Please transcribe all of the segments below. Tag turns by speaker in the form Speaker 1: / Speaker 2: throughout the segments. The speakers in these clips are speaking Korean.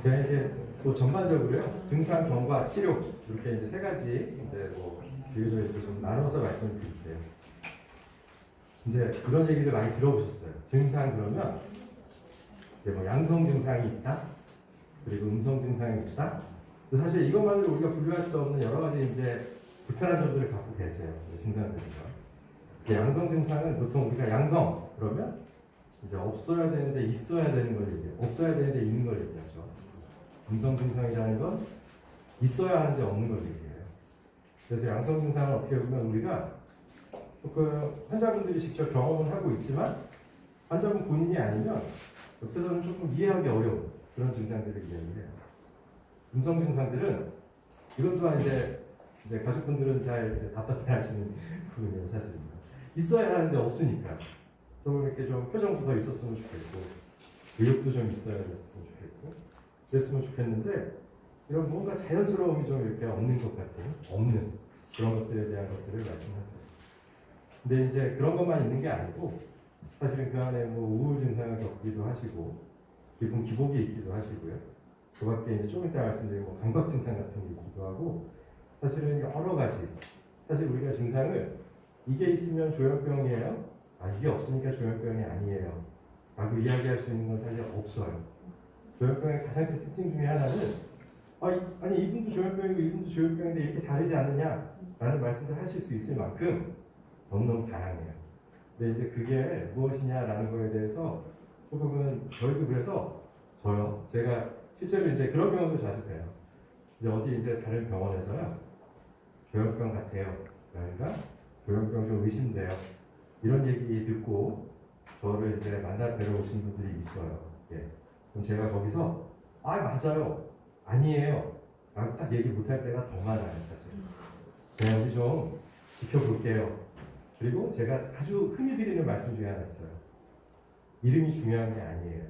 Speaker 1: 제가 이제 또 전반적으로요 증상, 경과, 치료 이렇게 이제 세 가지 이제 뭐 비교적 이렇게 좀 나눠서 말씀을 드릴게요. 이제 이런 얘기를 많이 들어보셨어요. 증상 그러면 이제 뭐 양성 증상이 있다, 그리고 음성 증상이 있다. 근데 사실 이것만으로 우리가 분류할 수 없는 여러 가지 이제 불편한 점들을 갖고 계세요. 증상들이요. 양성 증상은 보통 우리가 양성 그러면 이제 없어야 되는데 있어야 되는 걸 얘기해요. 없어야 되는데 있는 걸 얘기하죠. 음성 증상이라는 건 있어야 하는데 없는 걸 얘기해요. 그래서 양성 증상은 어떻게 보면 우리가 조금 환자분들이 직접 경험을 하고 있지만 환자분 본인이 아니면 옆에서는 조금 이해하기 어려운 그런 증상들을 이야기해요. 음성 증상들은 이것 또한 이제 가족분들은 잘 답답해하시는 부분이에요, 사실은. 있어야 하는데 없으니까 좀 이렇게 좀 표정도 더 있었으면 좋겠고 의욕도 좀 있어야 됐으면 좋겠고 그랬으면 좋겠는데 이런 뭔가 자연스러움이 좀 이렇게 없는 것 같은 없는 그런 것들에 대한 것들을 말씀하세요. 근데 이제 그런 것만 있는 게 아니고 사실은 그 안에 뭐 우울 증상을 겪기도 하시고 기분 기복이 있기도 하시고요. 그 밖에 이제 좀 이따 말씀드린 뭐 감각 증상 같은 게 있기도 하고 사실은 여러 가지 사실 우리가 증상을 이게 있으면 조현병이에요. 이게 없으니까 조현병이 아니에요. 라고 이야기할 수 있는 건 사실 없어요. 조현병의 가장 큰 특징 중에 하나는 아니 이분도 조현병이고 이분도 조현병인데 이렇게 다르지 않느냐 라는 말씀을 하실 수 있을 만큼 너무너무 다양해요. 근데 이제 그게 무엇이냐라는 거에 대해서 조금은 저희도 그래서 제가 실제로 이제 그런 병원도 자주 봬요. 이제 어디 이제 다른 병원에서요 조현병 같아요. 그러니까 조현병 좀 의심돼요. 이런 얘기 듣고 저를 이제 만나 뵈러 오신 분들이 있어요. 예. 그럼 제가 거기서 맞아요. 아니에요. 라고 딱 얘기 못할 때가 더 많아요, 사실. 그냥 우리 좀 지켜볼게요. 그리고 제가 아주 흔히 드리는 말씀 중에 하나 있어요. 이름이 중요한 게 아니에요.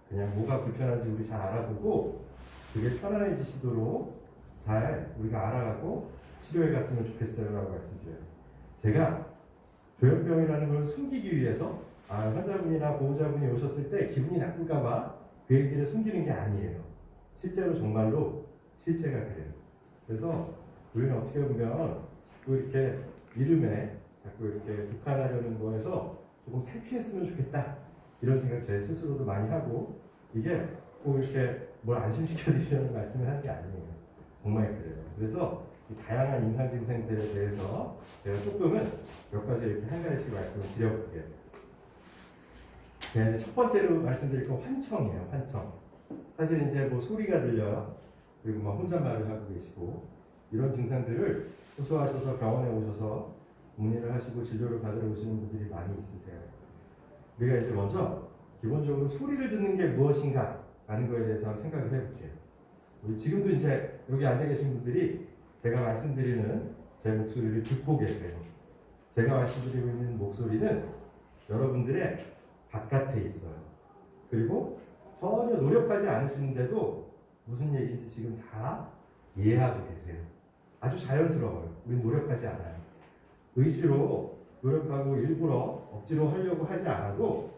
Speaker 1: 그냥 뭐가 불편한지 우리 잘 알아보고 그게 편안해지시도록 잘 우리가 알아가고 치료해 갔으면 좋겠어요 라고 말씀드려요. 제가 조현병이라는 걸 숨기기 위해서 환자분이나 보호자분이 오셨을 때 기분이 나쁠까봐 그 얘기를 숨기는 게 아니에요. 실제로 정말로 실제가 그래요. 그래서 우리는 어떻게 보면 자꾸 이렇게 이름에 자꾸 이렇게 국한하려는 거에서 조금 탈피했으면 좋겠다 이런 생각 제 스스로도 많이 하고 이게 꼭 이렇게 뭘 안심시켜 드리려는 말씀을 하는 게 아니에요. 정말 그래요. 그래서 이 다양한 임상 증상들에 대해서 제가 조금은 몇 가지 이렇게 한 가지씩 말씀을 드려볼게요. 네, 첫 번째로 말씀드릴 건 환청이에요. 환청. 사실 이제 뭐 소리가 들려요. 그리고 막 혼잣말을 하고 계시고 이런 증상들을 호소하셔서 병원에 오셔서 문의를 하시고 진료를 받으러 오시는 분들이 많이 있으세요. 우리가 이제 먼저 기본적으로 소리를 듣는 게 무엇인가 라는 거에 대해서 한번 생각을 해볼게요. 우리 지금도 이제 여기 앉아 계신 분들이 제가 말씀드리는 제 목소리를 듣고 계세요. 제가 말씀드리고 있는 목소리는 여러분들의 바깥에 있어요. 그리고 전혀 노력하지 않으시는데도 무슨 얘기인지 지금 다 이해하고 계세요. 아주 자연스러워요. 우린 노력하지 않아요. 의지로 노력하고 일부러 억지로 하려고 하지 않아도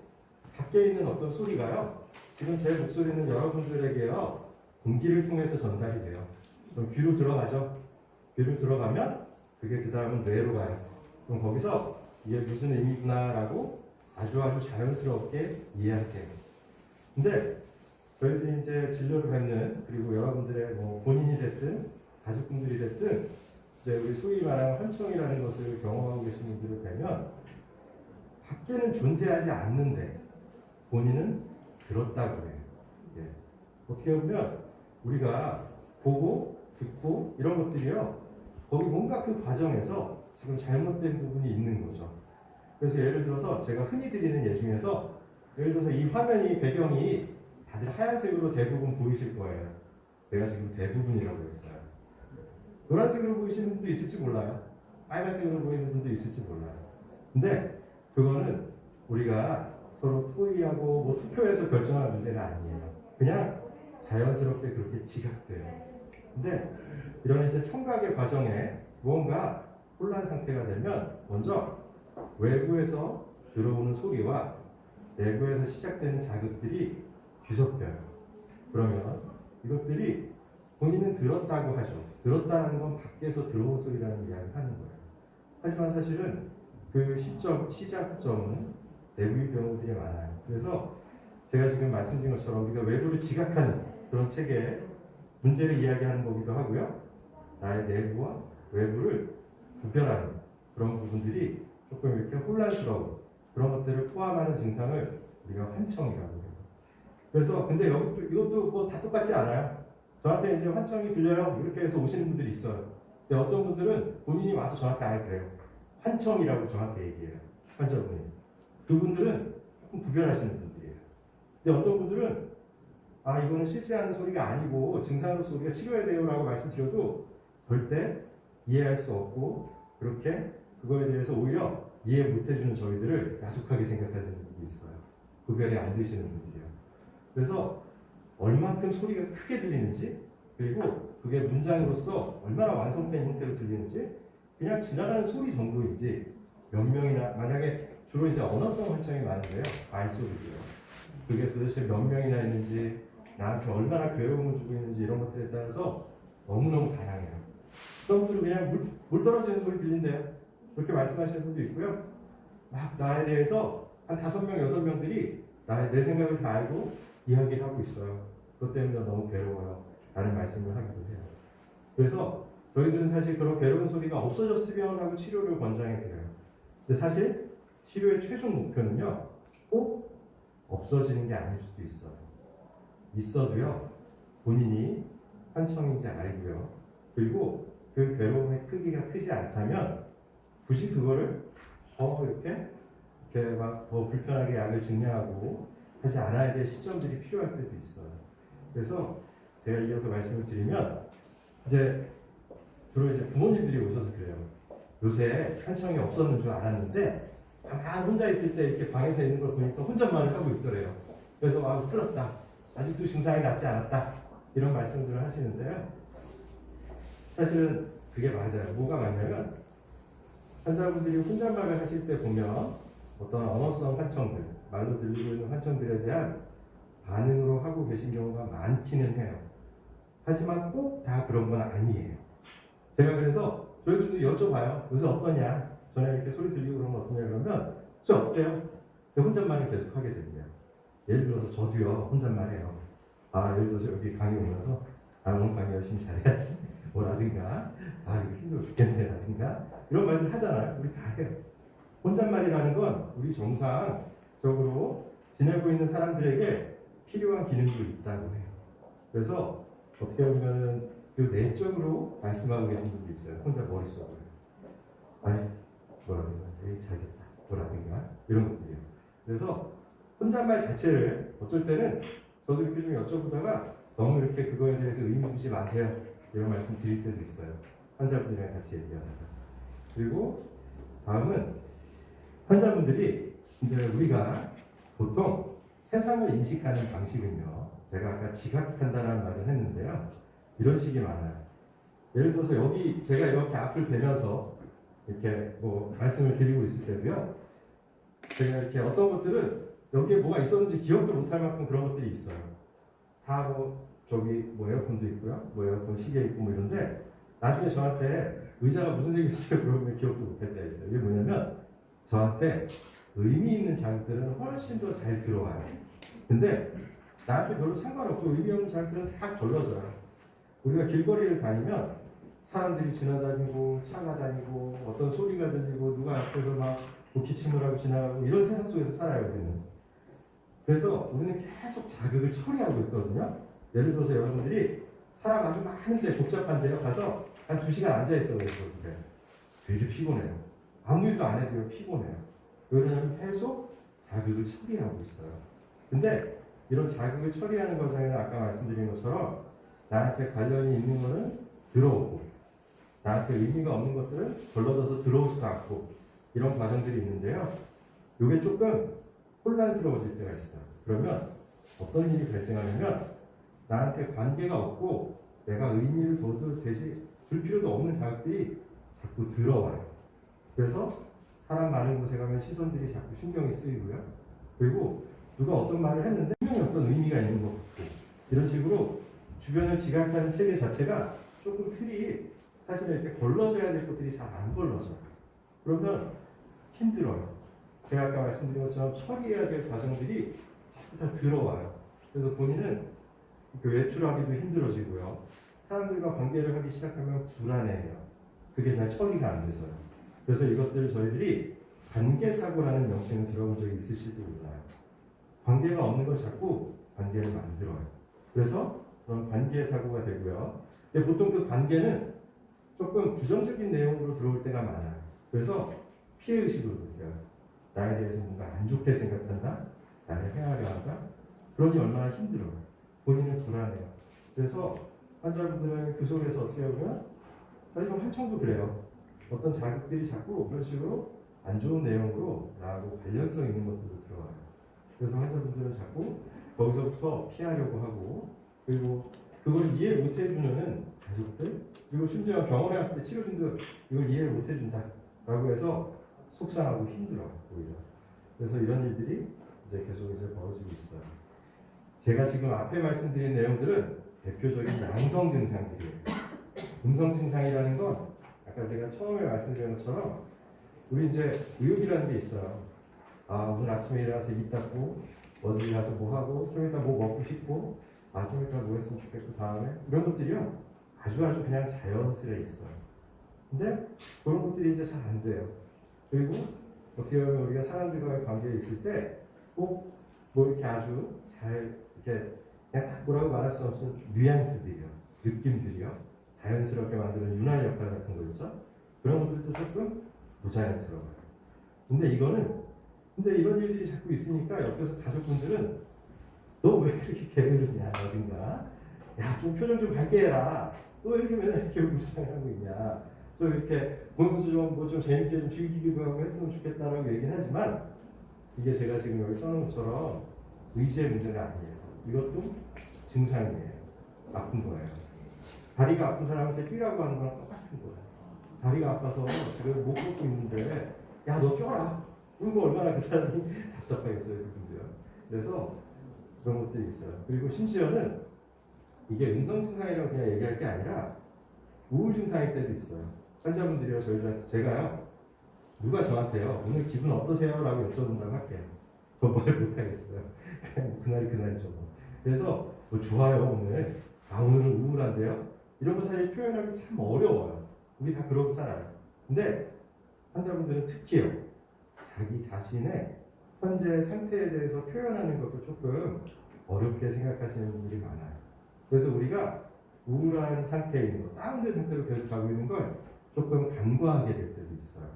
Speaker 1: 밖에 있는 어떤 소리가요. 지금 제 목소리는 여러분들에게요. 공기를 통해서 전달이 돼요. 그럼 귀로 들어가죠. 귀로 들어가면 그게 그 다음은 뇌로 가요. 그럼 거기서 이게 무슨 의미구나라고 아주 자연스럽게 이해하세요. 근데 저희들이 이제 진료를 받는 그리고 여러분들의 뭐 본인이 됐든 가족분들이 됐든 이제 우리 소위 말하는 환청이라는 것을 경험하고 계신 분들을 뵈면 밖에는 존재하지 않는데 본인은 들었다고 해요. 예. 어떻게 보면 우리가 보고 듣고 이런 것들이요. 거기 뭔가 그 과정에서 지금 잘못된 부분이 있는 거죠. 그래서 예를 들어서 제가 흔히 드리는 예 중에서 예를 들어서 이 화면이 배경이 다들 하얀색으로 대부분 보이실 거예요. 내가 지금 대부분이라고 했어요. 노란색으로 보이시는 분도 있을지 몰라요. 빨간색으로 보이는 분도 있을지 몰라요. 근데 그거는 우리가 서로 토의하고 뭐 투표해서 결정할 문제가 아니에요. 그냥 자연스럽게 그렇게 지각돼요. 근데 이런 이제 청각의 과정에 무언가 혼란 상태가 되면 먼저 외부에서 들어오는 소리와 내부에서 시작되는 자극들이 뒤섞여요. 그러면 이것들이 본인은 들었다고 하죠. 들었다는 건 밖에서 들어온 소리라는 이야기를 하는 거예요. 하지만 사실은 그 시작점은 내부의 경우들이 많아요. 그래서 제가 지금 말씀드린 것처럼 우리가 외부를 지각하는 그런 책에 문제를 이야기하는 거기도 하고요. 나의 내부와 외부를 구별하는 그런 부분들이 조금 이렇게 혼란스러운 그런 것들을 포함하는 증상을 우리가 환청이라고 해요. 그래서 근데 이것도 뭐 다 똑같지 않아요. 저한테 이제 환청이 들려요 이렇게 해서 오시는 분들이 있어요. 근데 어떤 분들은 본인이 와서 저한테 아예 그래요. 환청이라고 저한테 얘기해요. 환자분이. 그분들은 조금 구별하시는 분들이에요. 근데 어떤 분들은 아 이거는 실제 하는 소리가 아니고 증상으로서 우리가 치료해야 돼요라고 말씀드려도 절대 이해할 수 없고 그렇게 그거에 대해서 오히려 이해 못해주는 저희들을 야속하게 생각하시는 분들이 있어요. 구별이 안 되시는 분들이요. 그래서 얼만큼 소리가 크게 들리는지 그리고 그게 문장으로서 얼마나 완성된 형태로 들리는지 그냥 지나가는 소리 정도인지 몇 명이나 만약에 주로 이제 언어성 환청이 많은데요. 말소리고요. 그게 도대체 몇 명이나 있는지 나한테 얼마나 괴로움을 주고 있는지 이런 것들에 따라서 너무너무 다양해요. 어떤 분들은 그냥 물 떨어지는 소리 들린대요. 그렇게 말씀하시는 분도 있고요. 막 나에 대해서 한 5명, 6명들이 내 생각을 다 알고 이야기를 하고 있어요. 그것 때문에 너무 괴로워요. 라는 말씀을 하기도 해요. 그래서 저희들은 사실 그런 괴로운 소리가 없어졌으면 하고 치료를 권장해 드려요. 근데 사실 치료의 최종 목표는요. 꼭 없어지는 게 아닐 수도 있어요. 있어도요. 본인이 환청인지 알고요. 그리고 그 괴로움의 크기가 크지 않다면 굳이 그거를 이렇게 막 더 불편하게 약을 증량하고 하지 않아야 될 시점들이 필요할 때도 있어요. 그래서 제가 이어서 말씀을 드리면 이제 주로 이제 부모님들이 오셔서 그래요. 요새 환청이 없었는 줄 알았는데 가만 혼자 있을 때 이렇게 방에서 있는 걸 보니까 혼잣말을 하고 있더래요. 그래서 아 틀렸다. 아직도 증상이 낫지 않았다. 이런 말씀들을 하시는데요. 사실은 그게 맞아요. 뭐가 맞냐면 환자분들이 혼잣말을 하실 때 보면 어떤 언어성 환청들, 말로 들리고 있는 환청들에 대한 반응으로 하고 계신 경우가 많기는 해요. 하지만 꼭 다 그런 건 아니에요. 제가 그래서 저희들도 여쭤봐요. 요새 어떠냐? 전에 이렇게 소리 들리고 그런 거 어떠냐? 그러면 저 어때요? 혼잣말을 계속 하게 됩니다. 예를 들어서 저도요 혼잣말해요. 아 예를 들어서 여기 강의 오면서 아 오늘 강의 열심히 잘해야지 뭐라든가 아 이거 힘들어 죽겠네 라든가 이런 말들 하잖아요. 우리 다 해요. 혼잣말이라는 건 우리 정상적으로 지내고 있는 사람들에게 필요한 기능도 있다고 해요. 그래서 어떻게 보면 그 내적으로 말씀하고 계신 분도 있어요. 혼자 머릿속으로 아이 뭐라든가 에이 잘됐다 뭐라든가 이런 것들이요. 그래서 혼잣말 자체를 어쩔 때는 저도 이렇게 좀 여쭤보다가 너무 이렇게 그거에 대해서 의미 두지 마세요 이런 말씀 드릴 때도 있어요. 환자분들이랑 같이 얘기하다가. 그리고 다음은 환자분들이 이제 우리가 보통 세상을 인식하는 방식은요. 제가 아까 지각한다는 말을 했는데요. 이런 식이 많아요. 예를 들어서 여기 제가 이렇게 앞을 베면서 이렇게 뭐 말씀을 드리고 있을 때도요. 제가 이렇게 어떤 것들은 여기에 뭐가 있었는지 기억도 못할 만큼 그런 것들이 있어요. 다 뭐 저기 뭐 에어컨도 있고요. 뭐 에어컨 시계 있고 뭐 이런데 나중에 저한테 의자가 무슨 색이었어요? 그러면 기억도 못할 때가 있어요. 이게 뭐냐면 저한테 의미 있는 자극들은 훨씬 더 잘 들어와요. 근데 나한테 별로 상관없고 의미 없는 자극들은 다 걸러져요. 우리가 길거리를 다니면 사람들이 지나다니고 차가 다니고 어떤 소리가 들리고 누가 앞에서 막 기침을 하고 지나가고 이런 세상 속에서 살아요. 우리는. 그래서 우리는 계속 자극을 처리하고 있거든요. 예를 들어서 여러분들이 사람 아주 많은데 복잡한 데요 가서 한 2시간 앉아있어 보세요. 되게 피곤해요. 아무 일도 안 해도 피곤해요. 왜냐하면 계속 자극을 처리하고 있어요. 근데 이런 자극을 처리하는 과정에는 아까 말씀드린 것처럼 나한테 관련이 있는 거는 들어오고 나한테 의미가 없는 것들은 걸러져서 들어오지도 않고 이런 과정들이 있는데요. 이게 조금 혼란스러워질 때가 있어요. 그러면 어떤 일이 발생하냐면 나한테 관계가 없고 내가 의미를 둬도 줄 필요도 없는 자극들이 자꾸 들어와요. 그래서 사람 많은 곳에 가면 시선들이 자꾸 신경이 쓰이고요. 그리고 누가 어떤 말을 했는데 분명히 어떤 의미가 있는 것 같고 이런 식으로 주변을 지각하는 체계 자체가 조금 틀이 사실은 이렇게 걸러져야 될 것들이 잘 안 걸러져요. 그러면 힘들어요. 제가 아까 말씀드린 것처럼 처리해야 될 과정들이 자꾸 다 들어와요. 그래서 본인은 외출하기도 힘들어지고요. 사람들과 관계를 하기 시작하면 불안해해요. 그게 잘 처리가 안 돼서요. 그래서 이것들을 저희들이 관계사고라는 명칭을 들어본 적이 있으실지 몰라요. 관계가 없는 걸 자꾸 관계를 만들어요. 그래서 그런 관계사고가 되고요. 근데 보통 그 관계는 조금 부정적인 내용으로 들어올 때가 많아요. 그래서 피해의식으로 느껴요. 나에 대해서 뭔가 안 좋게 생각한다? 나를 해하려 한다? 그러니 얼마나 힘들어요. 본인은 불안해요. 그래서 환자분들은 그 속에서 어떻게 보면 사실 좀 한청도 그래요. 어떤 자극들이 자꾸 그런 식으로 안 좋은 내용으로 나하고 관련성 있는 것들로 들어와요. 그래서 환자분들은 자꾸 거기서부터 피하려고 하고, 그리고 그걸 이해 못 해주는 가족들, 그리고 심지어 병원에 갔을 때 치료진도 이걸 이해를 못 해준다 라고 해서 속상하고 힘들어요, 오히려. 그래서 이런 일들이 이제 계속 이제 벌어지고 있어요. 제가 지금 앞에 말씀드린 내용들은 대표적인 양성 증상들이에요. 음성 증상이라는 건 아까 제가 처음에 말씀드린 것처럼 우리 이제 의욕이라는 게 있어요. 아, 오늘 아침에 일어나서 입 닦고 어디 가서 뭐 하고 좀 이따 뭐 먹고 싶고 좀 이따 뭐 했으면 좋겠고 다음에 이런 것들이요 아주 그냥 자연스레 있어요. 근데 그런 것들이 이제 잘 안 돼요. 그리고 어떻게 보면 우리가 사람들과의 관계에 있을 때 꼭 뭐 이렇게 아주 잘 이렇게 그냥 딱 뭐라고 말할 수 없는 뉘앙스들이요, 느낌들이요, 자연스럽게 만드는 윤활 역할 같은 거 있죠. 그런 것들도 조금 부자연스러워요. 근데 이런 일들이 자꾸 있으니까 옆에서 가족분들은 너 왜 이렇게 게으르냐 어딘가, 야 좀 표정 좀 밝게 해라, 너 왜 이렇게 맨날 이렇게 울상하고 있냐, 또 이렇게 보면서 좀 재밌게 좀 즐기기도 하고 했으면 좋겠다라고 얘기는 하지만 이게 제가 지금 여기 써놓은 것처럼 의지의 문제가 아니에요. 이것도 증상이에요. 아픈 거예요. 다리가 아픈 사람한테 뛰라고 하는 거랑 똑같은 거예요. 다리가 아파서 지금 못 걷고 있는데 야 너 뛰어라, 그럼 얼마나 그 사람이 답답하겠어요, 그분도요. 그래서 그런 것들이 있어요. 그리고 심지어는 이게 음성 증상이라고 그냥 얘기할 게 아니라 우울 증상일 때도 있어요. 환자분들이요, 제가요, 누가 저한테요 오늘 기분 어떠세요? 라고 여쭤본다고 할게요. 저 말 못하겠어요. 그냥 그날이죠. 그래서 뭐 좋아요 오늘, 오늘은 우울한데요, 이런 거 사실 표현하기 참 어려워요. 우리 다 그러고 살아요. 근데 환자분들은 특히요, 자기 자신의 현재 상태에 대해서 표현하는 것도 조금 어렵게 생각하시는 분들이 많아요. 그래서 우리가 우울한 상태에 있는 거, 다운된 상태로 계속 가고 있는 걸 조금 간과하게 될 때도 있어요.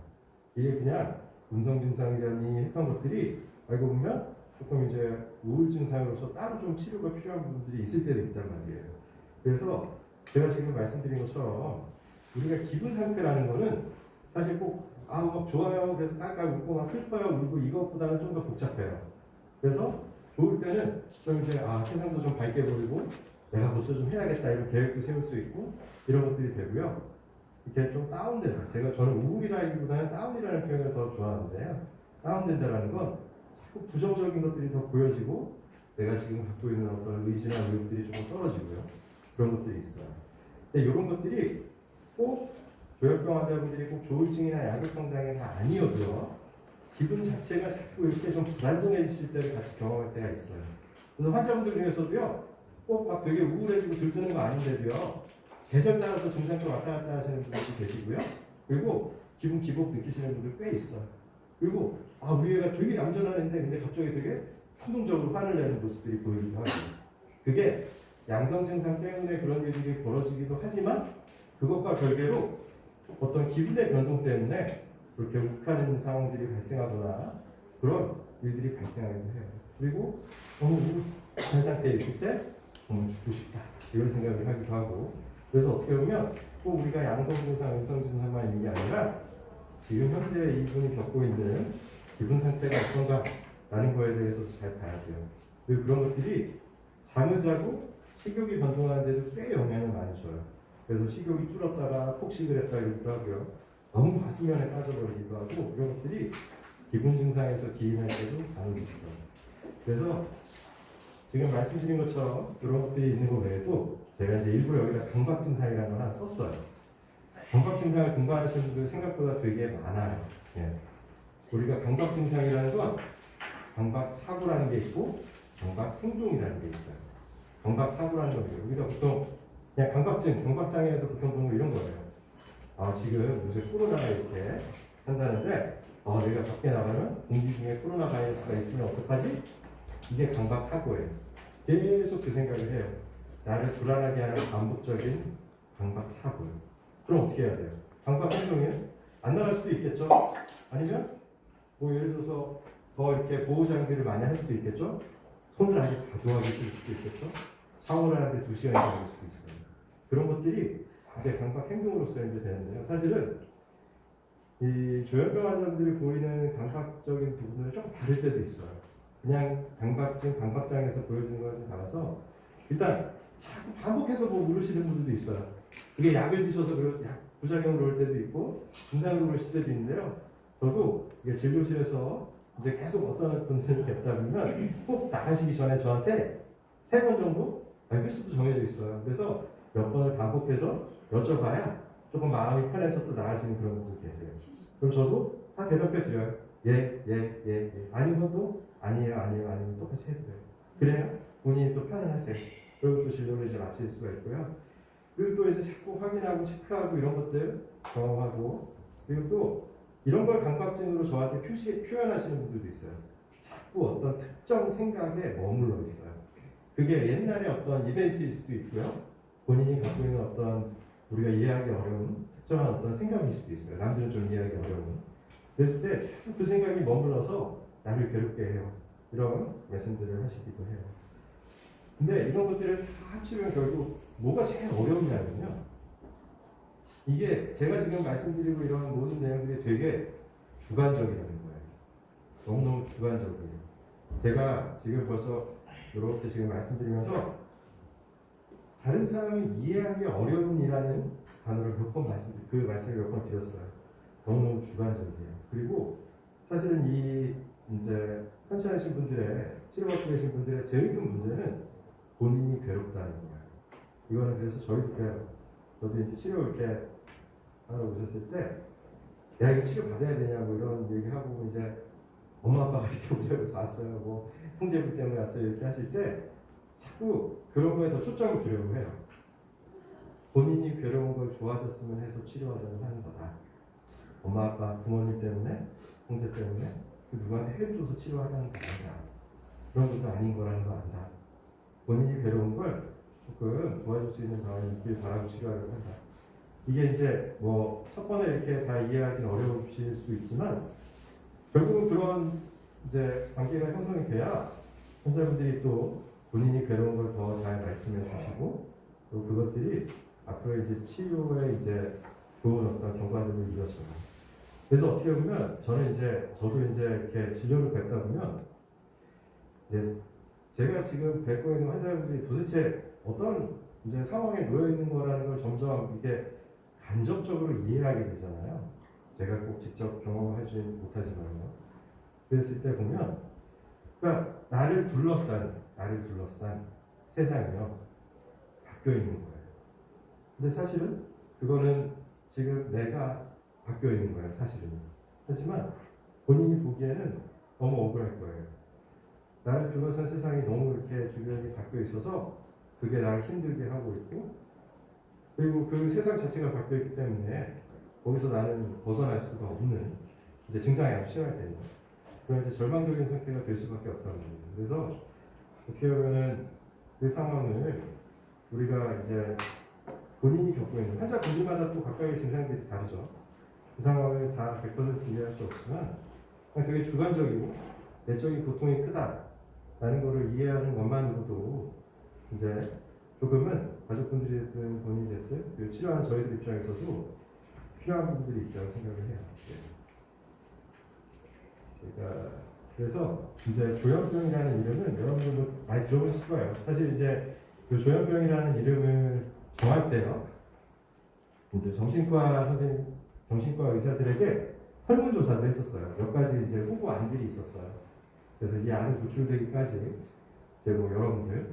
Speaker 1: 이게 그냥 음성 증상이라니 했던 것들이 알고 보면 조금 이제 우울 증상으로서 따로 좀 치료가 필요한 부분들이 있을 때도 있단 말이에요. 그래서 제가 지금 말씀드린 것처럼 우리가 기분 상태라는 거는 사실 꼭 막 좋아요 그래서 깔깔 웃고 막 슬퍼요 울고 이것보다는 좀 더 복잡해요. 그래서 좋을 때는 좀 이제 세상도 좀 밝게 보이고 내가 벌써 좀 해야겠다 이런 계획도 세울 수 있고 이런 것들이 되고요. 이렇게 좀 다운된다. 저는 우울이라기보다는 다운이라는 표현을 더 좋아하는데요. 다운된다라는 건 자꾸 부정적인 것들이 더 보여지고 내가 지금 갖고 있는 어떤 의지나 의욕들이 조금 떨어지고요. 그런 것들이 있어요. 근데 이런 것들이 꼭 조현병 환자분들이 꼭 조울증이나 야극성 장애가 아니어도요, 기분 자체가 자꾸 이렇게 좀 불안정해지실 때를 같이 경험할 때가 있어요. 그래서 환자분들 중에서도요, 꼭 막 되게 우울해지고 들뜨는 거 아닌데도요, 계절 따라서 증상 좀 왔다 갔다 하시는 분들도 계시고요. 그리고 기분 기복 느끼시는 분들 꽤 있어요. 그리고 우리 애가 되게 얌전한 애인데 근데 갑자기 되게 충동적으로 화를 내는 모습들이 보이기도 하고, 그게 양성 증상 때문에 그런 일들이 벌어지기도 하지만 그것과 별개로 어떤 기분의 변동 때문에 그렇게 욱하는 상황들이 발생하거나 그런 일들이 발생하기도 해요. 그리고 너무 우울한 상태에 있을 때 죽고 싶다 이런 생각을 하기도 하고, 그래서 어떻게 보면 꼭 우리가 양성 증상, 음성 증상만 있는 게 아니라 지금 현재 이분이 겪고 있는 기분 상태가 어떤가라는 거에 대해서도 잘 봐야 돼요. 그리고 그런 것들이 잠을 자고 식욕이 변동하는 데도 꽤 영향을 많이 줘요. 그래서 식욕이 줄었다가 폭식을 했다 이러기도 하고요. 너무 과수면에 빠져버리기도 하고, 이런 것들이 기분 증상에서 기인할 때도 간혹 있어요. 그래서 지금 말씀드린 것처럼 이런 것들이 있는 거 외에도 제가 이제 일부러 여기다 강박 증상이라는 걸 하나 썼어요. 강박 증상을 동반하시는 분들 생각보다 되게 많아요. 예. 우리가 강박 증상이라는 건 강박 사고라는 게 있고 강박 행동이라는 게 있어요. 강박 사고라는 겁니다. 우리가 보통 그냥 강박증, 강박장애에서 보통 보는 거 이런 거예요. 아, 지금 요새 코로나가 이렇게 한다는데 내가 밖에 나가면 공기 중에 코로나 바이러스가 있으면 어떡하지? 이게 강박 사고예요. 계속 그 생각을 해요. 나를 불안하게 하는 반복적인 강박 사고예요. 그럼 어떻게 해야 돼요? 강박 행동은 안 나갈 수도 있겠죠? 아니면 뭐 예를 들어서 더 이렇게 보호 장비를 많이 할 수도 있겠죠? 손을 아주 과도하게 쓸 수도 있겠죠? 샤워를 하는데 2시간이 걸릴 수도 있어요. 그런 것들이 이제 강박 행동으로서 이제 되는데요. 사실은 이 조현병 환자분들이 보이는 강박적인 부분은 조금 다를 때도 있어요. 그냥 강박증, 강박장애에서 보여주는 거에 따라서 일단 자꾸 반복해서 뭐 물으시는 분들도 있어요. 그게 약을 드셔서 약 부작용으로 올 때도 있고 증상으로 오실 때도 있는데요. 저도 이게 진료실에서 이제 계속 어떤 분들이 뵙다 보면 꼭 나가시기 전에 저한테 3번 정도 횟수도 정해져 있어요. 그래서 몇 번을 반복해서 여쭤봐야 조금 마음이 편해서 또 나가시는 그런 분들 계세요. 그럼 저도 다 대답해 드려요. 예. 아닌 것도 아니에요. 똑같이 해드려요. 그래야 본인이 또 편안하세요. 그리고 또 진료를 이제 마칠 수가 있고요. 그리고 또 이제 자꾸 확인하고 체크하고 이런 것들 경험하고 그리고 또 이런 걸 강박증으로 저한테 표현하시는 분들도 있어요. 자꾸 어떤 특정 생각에 머물러 있어요. 그게 옛날에 어떤 이벤트일 수도 있고요. 본인이 갖고 있는 어떤 우리가 이해하기 어려운 특정한 어떤 생각일 수도 있어요. 남들은 좀 이해하기 어려운. 그랬을 때 자꾸 그 생각이 머물러서 나를 괴롭게 해요. 이런 말씀들을 하시기도 해요. 근데 이런 것들을 다 합치면 결국 뭐가 제일 어려우냐면요. 이게 제가 지금 말씀드리고 이런 모든 내용들이 되게 주관적이라는 거예요. 너무너무 주관적이에요. 제가 지금 벌써 이렇게 지금 말씀드리면서 다른 사람이 이해하기 어려움이라는 단어를 그 말씀을 몇 번 드렸어요. 너무너무 주관적이에요. 그리고 사실은 이 이제 편찮으신 분들의 치료받고 계신 분들의 제일 큰 문제는 본인이 괴롭다는 거예요. 이거는 그래서 저희도 그래요. 저도 이제 치료 이렇게 하러 오셨을 때 내가 이거 치료 받아야 되냐고 이런 얘기하고 이제 엄마 아빠가 이렇게 오자고 왔어요. 뭐 형제분 때문에 왔어요. 이렇게 하실 때 자꾸 그런 거에 더 초점을 두려고 해요. 본인이 괴로운 걸 좋아졌으면 해서 치료하자고 하는 거다. 엄마 아빠 부모님 때문에 형제 때문에 누구한테 해줘서 치료하려는 거 아니다. 그런 것도 아닌 거라는 거 안다. 본인이 괴로운 걸 조금 도와줄 수 있는 방안이 있길 바라고 치료하려고 한다. 이게 이제 뭐 첫 번에 이렇게 다 이해하기는 어려우실 수 있지만 결국은 그런 이제 관계가 형성이 돼야 환자분들이 또 본인이 괴로운 걸 더 잘 말씀해 주시고 또 그것들이 앞으로 이제 치료에 이제 좋은 어떤 경과들을 이어져요. 그래서 어떻게 보면 저도 이제 이렇게 진료를 뵙다 보면 이제 제가 지금 뵙고 있는 환자분들이 도대체 어떤 이제 상황에 놓여 있는 거라는 걸 점점 이게 간접적으로 이해하게 되잖아요. 제가 꼭 직접 경험을 하지 못하지만요. 그랬을 때 보면, 그러니까 나를 둘러싼 세상이요 바뀌어 있는 거예요. 근데 사실은 그거는 지금 내가 바뀌어 있는 거예요, 사실은. 하지만 본인이 보기에는 너무 억울할 거예요. 나를 둘러싼 세상이 너무 이렇게 주변이 바뀌어 있어서 그게 나를 힘들게 하고 있고, 그리고 그 세상 자체가 바뀌어 있기 때문에 거기서 나는 벗어날 수가 없는 이제 증상이 아주 심할 때죠. 그런 이제 절망적인 상태가 될 수밖에 없다는 겁니다. 그래서 어떻게 보면은 그 상황을 우리가 이제 본인이 겪고 있는 환자 본인마다 또 각각의 증상들이 다르죠. 그 상황을 다 100% 이해할 수 없지만 그냥 되게 주관적이고 내적인 고통이 크다라는 것을 이해하는 것만으로도 이제 조금은 가족분들이 됐든 본인이 됐든 그리고 치료하는 저희들 입장에서도 필요한 부분들이 있다고 생각을 해요. 제가 그래서 이제 조현병이라는 이름은 여러분들도 많이 들어보실 거예요. 사실 이제 그 조현병이라는 이름을 정할 때요, 이제 정신과 의사들에게 설문조사도 했었어요. 몇 가지 이제 후보 안들이 있었어요. 그래서 이 안이 도출되기까지 이제 뭐 여러분들